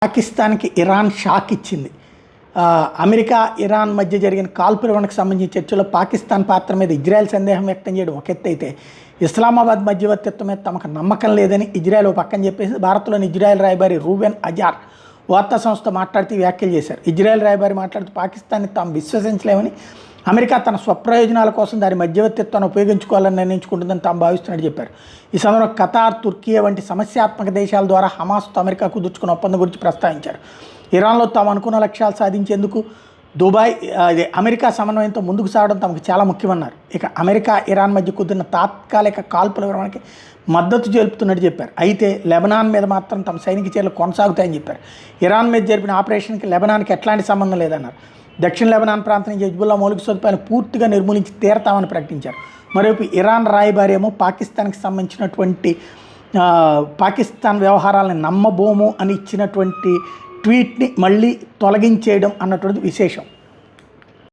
పాకిస్తాన్కి Iran shock ఇచ్చింది. America Iran మధ్య జరిగిన కాల్పుల విరమణకు సంబంధించిన చర్చలో పాకిస్తాన్ పాత్ర మీద ఇజ్రాయెల్ సందేహం వ్యక్తం చేయడం ఒక ఎత్తు అయితే, ఇస్లామాబాద్ మధ్యవర్తిత్వం మీద తమకు నమ్మకం లేదని ఇజ్రాయెల్ ఓ పక్కన చెప్పేసి భారత్లోని ఇజ్రాయెల్ రాయబారి రూబెన్ అజార్ వార్తా సంస్థ మాట్లాడుతూ వ్యాఖ్యలు చేశారు. ఇజ్రాయెల్ రాయబారి మాట్లాడుతూ పాకిస్తాన్ని తాము విశ్వసించలేమని, అమెరికా తన స్వప్రయోజనాల కోసం దాని మధ్యవర్తిత్వాన్ని ఉపయోగించుకోవాలని నిర్ణయించుకుంటుందని తాము భావిస్తున్నట్టు చెప్పారు. ఈ సమయంలో ఖతార్, తుర్కియా వంటి సమస్యాత్మక దేశాల ద్వారా హమాస్తో అమెరికా కుదుర్చుకున్న ఒప్పందం గురించి ప్రస్తావించారు. ఇరాన్లో తాము అనుకున్న లక్ష్యాలు సాధించేందుకు దుబాయ్ అమెరికా సమన్వయంతో ముందుకు సాగడం తమకు చాలా ముఖ్యమన్నారు. ఇక అమెరికా ఇరాన్ మధ్య కుదిరిన తాత్కాలిక కాల్పుల విరమణకి మద్దతు తెలుపుతున్నట్టు చెప్పారు. అయితే లెబనాన్ మీద మాత్రం తమ సైనిక చర్యలు కొనసాగుతాయని చెప్పారు. ఇరాన్ మీద జరిపిన ఆపరేషన్కి లెబనాన్కి ఎట్లాంటి సంబంధం లేదన్నారు. దక్షిణ లెబనాన్ ప్రాంతం నుంచి హిజ్బుల్లా మౌలిక సదుపాయాలను పూర్తిగా నిర్మూలించి తీరతామని ప్రకటించారు. మరోవైపు ఇరాన్ రాయబారి ఏమో పాకిస్తాన్కి సంబంధించినటువంటి పాకిస్తాన్ వ్యవహారాలను నమ్మబోము అని ఇచ్చినటువంటి ట్వీట్ని మళ్ళీ తొలగించేయడం అన్నటువంటిది విశేషం.